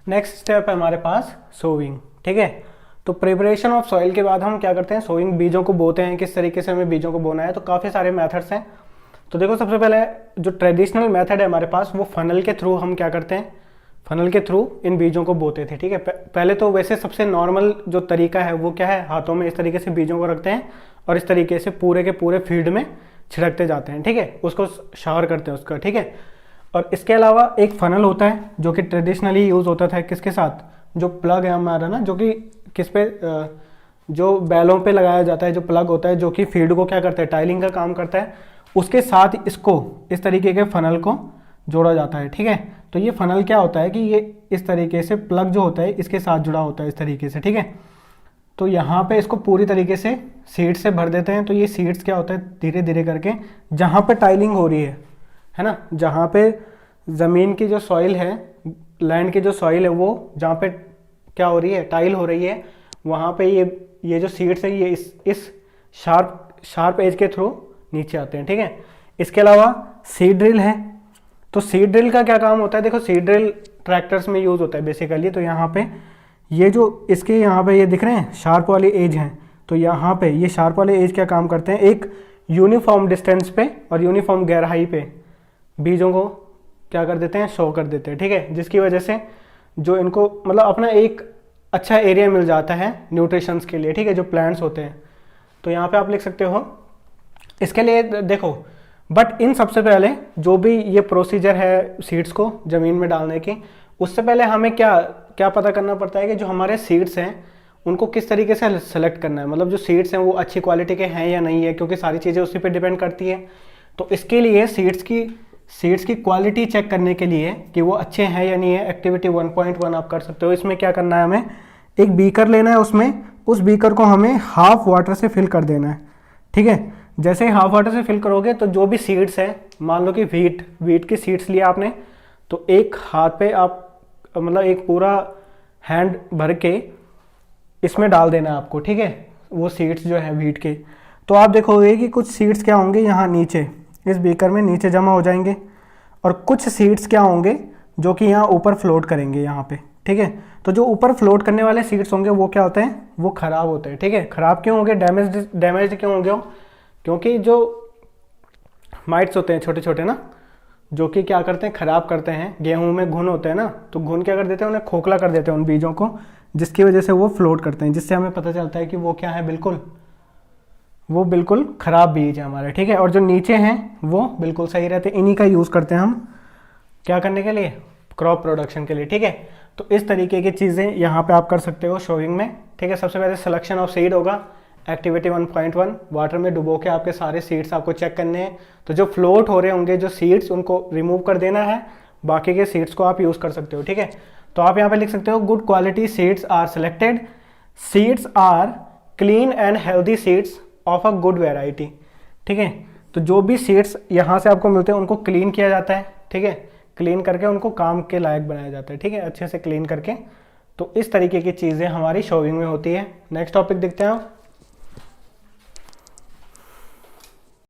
Next step है हमारे पास sowing. ठीक है, तो प्रिपरेशन ऑफ सॉइल के बाद हम क्या करते हैं, सोइंग, बीजों को बोते हैं। किस तरीके से हमें बीजों को बोना है, तो काफ़ी सारे मेथड्स हैं। तो देखो, सबसे पहले जो ट्रेडिशनल मेथड है हमारे पास, वो फनल के थ्रू हम क्या करते हैं, फनल के थ्रू इन बीजों को बोते थे। ठीक है, पहले तो वैसे सबसे नॉर्मल जो तरीका है वो क्या है, हाथों में इस तरीके से बीजों को रखते हैं और इस तरीके से पूरे के पूरे फील्ड में छिड़कते जाते हैं। ठीक है, उसको शावर करते हैं उसका। ठीक है, और इसके अलावा एक फनल होता है जो कि ट्रेडिशनली यूज़ होता था किसके साथ, जो प्लग है हमारा ना, जो कि किस पे, जो बैलों पे लगाया जाता है, जो प्लग होता है, जो कि फील्ड को क्या करता है, टाइलिंग का काम करता है, उसके साथ इसको, इस तरीके के फनल को जोड़ा जाता है। ठीक है, तो ये फनल क्या होता है कि ये इस तरीके से प्लग जो होता है इसके साथ जुड़ा होता है इस तरीके से। ठीक है, तो यहाँ पे इसको पूरी तरीके से सीड्स से भर देते हैं। तो ये सीड्स क्या होता है, धीरे धीरे करके जहाँ पे टाइलिंग हो रही है ना, जहाँ पे ज़मीन की जो सॉइल है, लैंड की जो सॉइल है, वो जहाँ पे क्या हो रही है, टाइल हो रही है, वहाँ पे ये जो सीड्स है ये इस शार्प एज के थ्रू नीचे आते हैं। ठीक है, इसके अलावा सीड ड्रिल है। तो सीड ड्रिल का क्या काम होता है, देखो सीड ड्रिल ट्रैक्टर्स में यूज़ होता है बेसिकली। तो यहाँ पे ये जो इसके यहाँ पे ये दिख रहे हैं शार्प वाले एज हैं, तो यहाँ पे ये शार्प वाले एज क्या काम करते हैं, एक यूनिफॉर्म डिस्टेंस पे और यूनिफॉर्म गहराई पे बीजों को क्या कर देते हैं, शो कर देते हैं। ठीक है, जिसकी वजह से जो इनको मतलब अपना एक अच्छा एरिया मिल जाता है न्यूट्रिशंस के लिए। ठीक है, जो प्लांट्स होते हैं, तो यहाँ पे आप लिख सकते हो इसके लिए। देखो, बट इन सबसे पहले जो भी ये प्रोसीजर है सीड्स को ज़मीन में डालने की, उससे पहले हमें क्या क्या पता करना पड़ता है कि जो हमारे सीड्स हैं उनको किस तरीके से सेलेक्ट करना है, मतलब जो सीड्स हैं वो अच्छी क्वालिटी के हैं या नहीं है, क्योंकि सारी चीज़ें उसी पे डिपेंड करती है। तो इसके लिए सीड्स की क्वालिटी चेक करने के लिए कि वो अच्छे हैं या नहीं है, एक्टिविटी 1.1 आप कर सकते हो। इसमें क्या करना है, हमें एक बीकर लेना है, उसमें उस बीकर को हमें हाफ वाटर से फिल कर देना है। ठीक है, जैसे ही हाफ वाटर से फिल करोगे तो जो भी सीड्स है, मान लो कि वीट की सीड्स लिया आपने, तो एक हाथ पे आप मतलब एक पूरा हैंड भर के इसमें डाल देना है आपको। ठीक है, वो सीड्स जो है वीट के, तो आप देखोगे कि कुछ सीड्स क्या होंगे यहाँ नीचे इस बीकर में नीचे जमा हो जाएंगे, और कुछ सीड्स क्या होंगे जो कि यहाँ ऊपर फ्लोट करेंगे यहाँ पे। ठीक है, तो जो ऊपर फ्लोट करने वाले सीड्स होंगे वो क्या होते हैं, वो खराब होते हैं। ठीक है, खराब क्यों होंगे, डैमेज क्यों होंगे, क्योंकि जो माइट्स होते हैं छोटे छोटे ना, जो कि क्या करते हैं, खराब करते हैं। गेहूं में घुन होते हैं ना, तो घुन क्या कर देते हैं, उन्हें खोखला कर देते हैं उन बीजों को, जिसकी वजह से वो फ्लोट करते हैं, जिससे हमें पता चलता है कि वो क्या है, वो बिल्कुल खराब बीज है हमारे। ठीक है, और जो नीचे हैं वो बिल्कुल सही रहते हैं। इन्हीं का यूज़ करते हैं हम क्या करने के लिए, क्रॉप प्रोडक्शन के लिए। ठीक है, तो इस तरीके की चीज़ें यहाँ पे आप कर सकते हो शोइंग में। ठीक है, सबसे पहले सिलेक्शन ऑफ सीड होगा, एक्टिविटी 1.1, वाटर में डुबो के आपके सारे सीड्स आपको चेक करने हैं। तो जो फ्लोट हो रहे होंगे जो सीड्स, उनको रिमूव कर देना है, बाकी के सीड्स को आप यूज़ कर सकते हो। ठीक है, तो आप यहाँ पे लिख सकते हो, good quality seeds are selected, seeds are clean and healthy seeds of a good variety. ठीक है, तो जो भी सीड्स यहाँ से आपको मिलते हैं उनको क्लीन किया जाता है। ठीक है, क्लीन करके उनको काम के लायक बनाया जाता है। ठीक है, अच्छे से क्लीन करके। तो इस तरीके की चीज़ें हमारी शोइंग में होती है। नेक्स्ट टॉपिक देखते हैं आप।